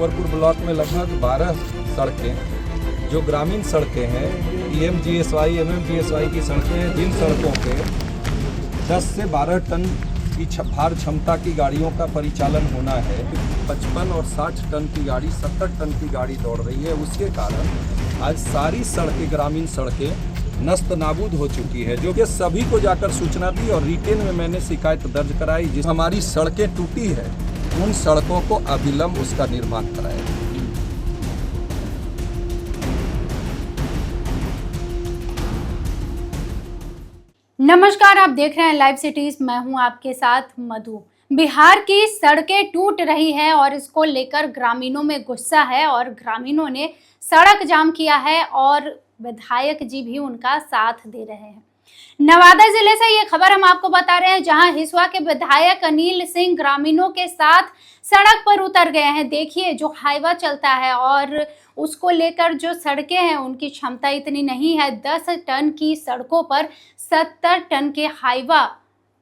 Akbarpur block में लगभग 12 सड़कें जो ग्रामीण सड़कें हैं, पीएमजीएसवाई एमएमजीएसवाई की सड़कें हैं, जिन सड़कों पे 10 से 12 टन की भार क्षमता की गाड़ियों का परिचालन होना है। 55 और 60 टन की गाड़ी, 70 टन की गाड़ी दौड़ रही है। उसके कारण आज सारी सड़कें, ग्रामीण सड़कें नस्त नाबूद हो चुकी है, जो कि सभी को जाकर सूचना दी और रिटेन में मैंने शिकायत दर्ज कराई। जिस हमारी सड़कें टूटी है, उन सड़कों को अविलंब उसका निर्माण कराया। नमस्कार, आप देख रहे हैं लाइव सिटीज। मैं हूं आपके साथ मधु। बिहार की सड़कें टूट रही है और इसको लेकर ग्रामीणों में गुस्सा है और ग्रामीणों ने सड़क जाम किया है और विधायक जी भी उनका साथ दे रहे हैं। नवादा जिले से ये खबर हम आपको बता रहे हैं, जहां हिसुआ के विधायक अनिल सिंह ग्रामीणों के साथ सड़क पर उतर गए हैं। देखिए, जो हाईवा चलता है और उसको लेकर जो सड़कें हैं उनकी क्षमता इतनी नहीं है। 10 टन की सड़कों पर 70 टन के हाईवा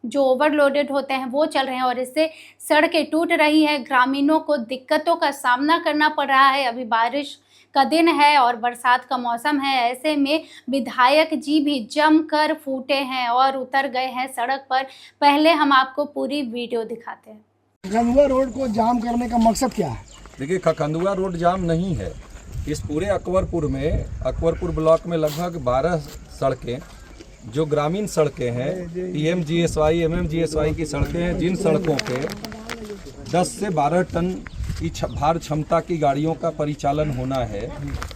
जो ओवरलोडेड होते हैं वो चल रहे हैं और इससे सड़कें टूट रही है। ग्रामीणों को दिक्कतों का सामना करना पड़ रहा है। अभी बारिश का दिन है और बरसात का मौसम है, ऐसे में विधायक जी भी जमकर फूटे हैं और उतर गए हैं सड़क पर। पहले हम आपको पूरी वीडियो दिखाते हैं। खखंदुआ रोड को जाम करने का मकसद क्या है? देखिए, खखंदुआ रोड जाम नहीं है। इस पूरे अकबरपुर ब्लॉक में लगभग 12 सड़कें जो ग्रामीण सड़कें हैं, पीएमजीएसवाई एमएमजीएसवाई की सड़कें हैं, जिन सड़कों पे 10 से 12 टन की भार क्षमता की गाड़ियों का परिचालन होना है।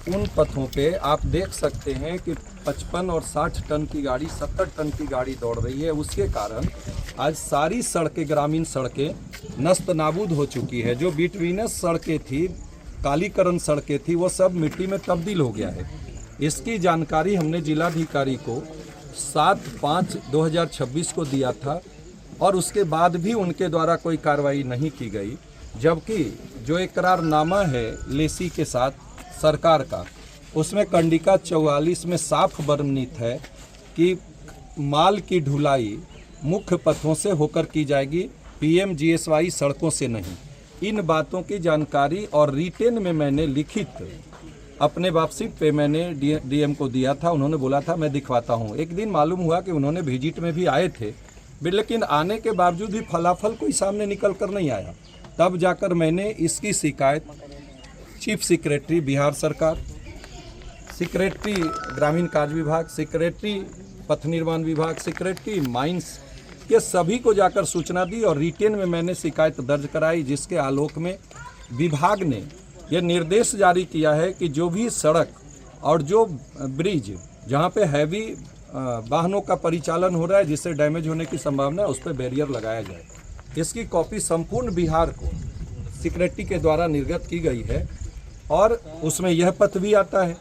उन पथों पे आप देख सकते हैं कि 55 और 60 टन की गाड़ी, 70 टन की गाड़ी दौड़ रही है। उसके कारण आज सारी सड़कें, ग्रामीण सड़कें नस्त नाबूद हो चुकी है। जो बिटवीनस सड़कें थी, कालीकरण सड़कें थी, वो सब मिट्टी में तब्दील हो गया है। इसकी जानकारी हमने जिलाधिकारी को 7/5/2026 को दिया था और उसके बाद भी उनके द्वारा कोई कार्रवाई नहीं की गई। जबकि जो इकरारनामा है लेसी के साथ सरकार का, उसमें कंडिका 44 में साफ वर्णित है कि माल की ढुलाई मुख्य पथों से होकर की जाएगी, पीएमजीएसवाई सड़कों से नहीं। इन बातों की जानकारी और रिटेन में मैंने लिखित अपने वापसी पे मैंने डीएम को दिया था। उन्होंने बोला था मैं दिखवाता हूँ। एक दिन मालूम हुआ कि उन्होंने विजिट में भी आए थे, लेकिन आने के बावजूद भी फलाफल कोई सामने निकल कर नहीं आया। तब जाकर मैंने इसकी शिकायत चीफ सेक्रेटरी बिहार सरकार, सेक्रेटरी ग्रामीण कार्य विभाग, सेक्रेटरी पथ निर्माण विभाग, सेक्रेटरी माइंस के सभी को जाकर सूचना दी और रिटेन में मैंने शिकायत दर्ज कराई। जिसके आलोक में विभाग ने यह निर्देश जारी किया है कि जो भी सड़क और जो ब्रिज जहां पे हैवी वाहनों का परिचालन हो रहा है, जिससे डैमेज होने की संभावना है, उस पर बैरियर लगाया जाए। इसकी कॉपी संपूर्ण बिहार को सेक्रेटरी के द्वारा निर्गत की गई है और उसमें यह पथ भी आता है।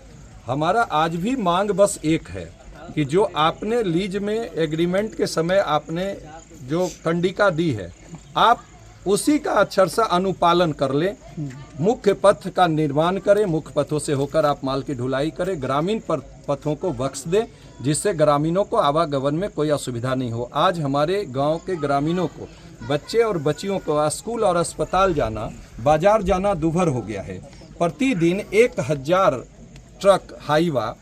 हमारा आज भी मांग बस एक है कि जो आपने लीज में एग्रीमेंट के समय आपने जो कंडिका दी है, आप उसी का अक्षरशः अनुपालन कर लें। मुख्य पथ का निर्माण करें, मुख्य पथों से होकर आप माल की ढुलाई करें, ग्रामीण पथों को बख्श दें, जिससे ग्रामीणों को आवागमन में कोई असुविधा नहीं हो। आज हमारे गांव के ग्रामीणों को, बच्चे और बच्चियों को स्कूल और अस्पताल जाना, बाजार जाना दूभर हो गया है। प्रतिदिन 1000 ट्रक हाईवा,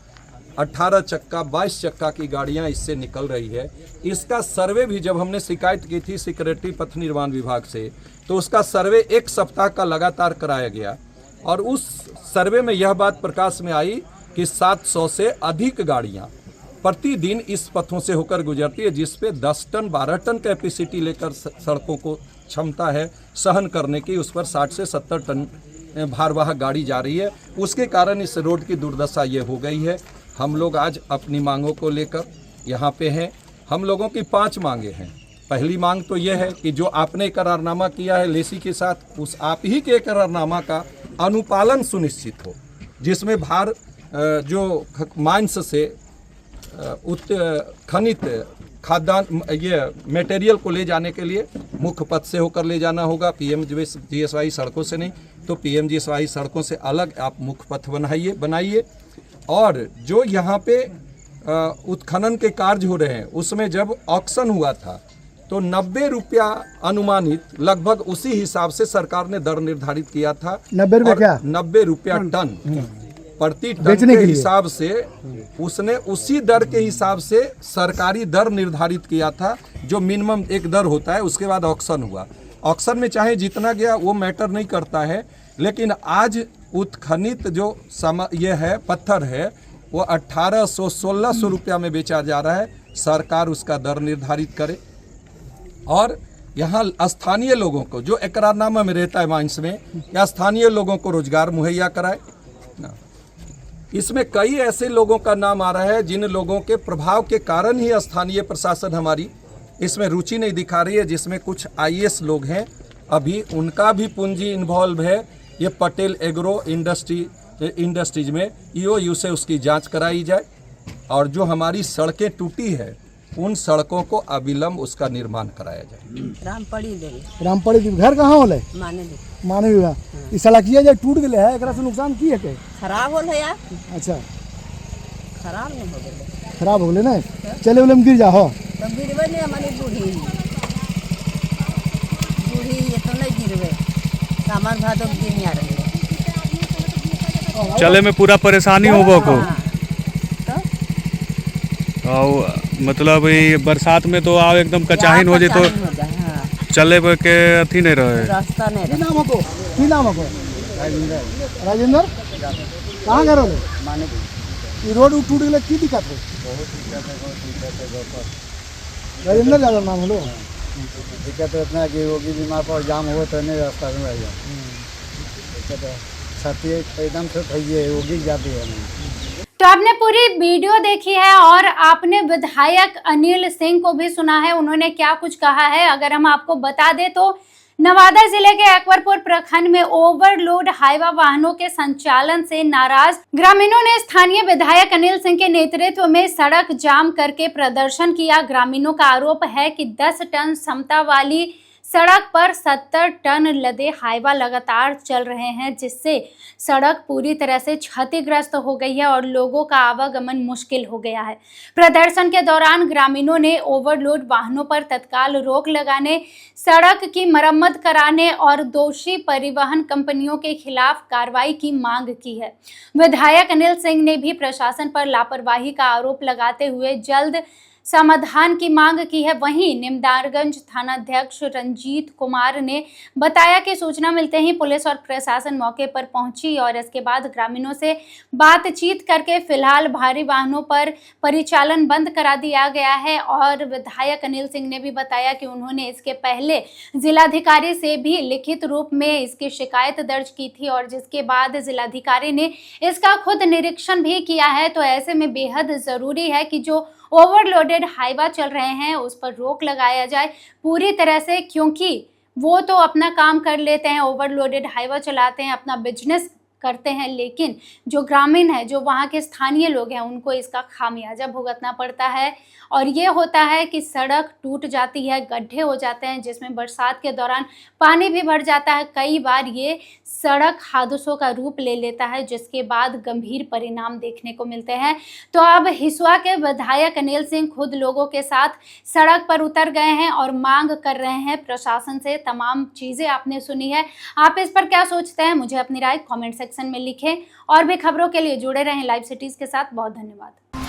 18 चक्का 22 चक्का की गाड़ियां इससे निकल रही है। इसका सर्वे भी जब हमने शिकायत की थी सेक्रेटरी पथ निर्माण विभाग से, तो उसका सर्वे 1 सप्ताह का लगातार कराया गया और उस सर्वे में यह बात प्रकाश में आई कि 700 से अधिक गाड़ियां प्रतिदिन इस पथों से होकर गुजरती है, जिस पे 10 टन 12 टन कैपेसिटी लेकर सड़कों को क्षमता है सहन करने की। उस पर 60 से 70 टन भारवाहक गाड़ी जा रही है। उसके कारण इस रोड की दुर्दशा ये हो गई है। हम लोग आज अपनी मांगों को लेकर यहाँ पे हैं। हम लोगों की 5 मांगे हैं। पहली मांग तो यह है कि जो आपने करारनामा किया है लेसी के साथ, उस आप ही के करारनामा का अनुपालन सुनिश्चित हो, जिसमें भार जो माइंस से खनित खाद्यान्न ये मटेरियल को ले जाने के लिए मुख्य पथ से होकर ले जाना होगा, पीएमजीएसवाई सड़कों से नहीं। तो पीएमजीएसवाई सड़कों से अलग आप मुख्य पथ बनाइए। और जो यहाँ पे उत्खनन के कार्य हो रहे हैं, उसमें जब ऑक्शन हुआ था तो 90 रुपया अनुमानित लगभग उसी हिसाब से सरकार ने दर निर्धारित किया था। 90 रुपया और क्या? 90 रुपया टन प्रति टन बेचने के के लिए। हिसाब से उसने उसी दर के हिसाब से सरकारी दर निर्धारित किया था, जो मिनिमम एक दर होता है। उसके बाद ऑक्शन हुआ। ऑक्शन में चाहे जितना गया वो मैटर नहीं करता है, लेकिन आज उत्खनित जो ये है पत्थर है वो 1800-1600 रुपया में बेचा जा रहा है। सरकार उसका दर निर्धारित करे और यहाँ स्थानीय लोगों को जो एकरारनामा में रहता है माइंस में, या स्थानीय लोगों को रोजगार मुहैया कराए ना। इसमें कई ऐसे लोगों का नाम आ रहा है जिन लोगों के प्रभाव के कारण ही स्थानीय प्रशासन हमारी इसमें रुचि नहीं दिखा रही है, जिसमें कुछ आईएएस लोग हैं, अभी उनका भी पूंजी इन्वॉल्व है। ये पटेल एग्रो इंडस्ट्रीज में ईओयू से उसकी जांच कराई जाए और जो हमारी सड़कें टूटी है उन सड़कों को अविलंब उसका निर्माण कराया जाए। रामपड़ी दी घर कहाँ होले? माने हुआ ई सड़किया जे टूट गेले है, एकरा से नुकसान की है के? खराब होल है यार। अच्छा, खराब नहीं हो गए। खराब हो गेले ना, चले उले में गिर जा हो। तो गिरवे नहीं, हमारी बूढ़ी ये तो नहीं गिरवे, सामान भादो गिर नहीं आ रही है। चले में पूरा परेशानी होबो को। हाँ। और मतलब ये बरसात में तो आओ एकदम कचाहिन हो जाए तो हाँ। चले के अथी नहीं रहे। रास्ता नहीं की नाम को? की नाम को? राजेंद्र। कहाँ घर होले? ये रोड टूट गेले, की दिक्कत है? राजेंद्र यादव नाम होलो। दिक्कत इतना है कि रोगी बीमार पर जाम हो तो नहीं रास्ता में रह जाए। छाती एकदम से थैये रोगी जाती है। तो आपने पूरी वीडियो देखी है और आपने विधायक अनिल सिंह को भी सुना है, उन्होंने क्या कुछ कहा है। अगर हम आपको बता दें तो नवादा जिले के अकबरपुर प्रखंड में ओवरलोड हाईवा वाहनों के संचालन से नाराज ग्रामीणों ने स्थानीय विधायक अनिल सिंह के नेतृत्व में सड़क जाम करके प्रदर्शन किया। ग्रामीणों का आरोप है कि 10 टन क्षमता वाली सड़क पर 70 टन लदे हाईवा लगातार चल रहे हैं, जिससे सड़क पूरी तरह से क्षतिग्रस्त हो गई है और लोगों का आवागमन मुश्किल हो गया है। प्रदर्शन के दौरान ग्रामीणों ने ओवरलोड वाहनों पर तत्काल रोक लगाने, सड़क की मरम्मत कराने और दोषी परिवहन कंपनियों के खिलाफ कार्रवाई की मांग की है। विधायक अनिल सिंह ने भी प्रशासन पर लापरवाही का आरोप लगाते हुए जल्द समाधान की मांग की है। वहीं निमदारगंज थानाध्यक्ष रंजीत कुमार ने बताया कि सूचना मिलते ही पुलिस और प्रशासन मौके पर पहुंची और इसके बाद ग्रामीणों से बातचीत करके फिलहाल भारी वाहनों पर परिचालन बंद करा दिया गया है। और विधायक अनिल सिंह ने भी बताया कि उन्होंने इसके पहले जिलाधिकारी से भी लिखित रूप में इसकी शिकायत दर्ज की थी और जिसके बाद जिलाधिकारी ने इसका खुद निरीक्षण भी किया है। तो ऐसे में बेहद जरूरी है कि जो ओवरलोडेड हाईवा चल रहे हैं उस पर रोक लगाया जाए पूरी तरह से, क्योंकि वो तो अपना काम कर लेते हैं, ओवरलोडेड हाईवा चलाते हैं, अपना बिजनेस करते हैं, लेकिन जो ग्रामीण है, जो वहाँ के स्थानीय लोग हैं, उनको इसका खामियाजा भुगतना पड़ता है। और ये होता है कि सड़क टूट जाती है, गड्ढे हो जाते हैं, जिसमें बरसात के दौरान पानी भी भर जाता है। कई बार ये सड़क हादसों का रूप ले लेता है, जिसके बाद गंभीर परिणाम देखने को मिलते हैं। तो अब हिसुआ के विधायक अनिल सिंह खुद लोगों के साथ सड़क पर उतर गए हैं और मांग कर रहे हैं प्रशासन से। तमाम चीज़ें आपने सुनी है, आप इस पर क्या सोचते हैं, मुझे अपनी राय कॉमेंट सेक्शन में लिखें। और भी खबरों के लिए जुड़े रहें लाइव सिटीज़ के साथ। बहुत धन्यवाद।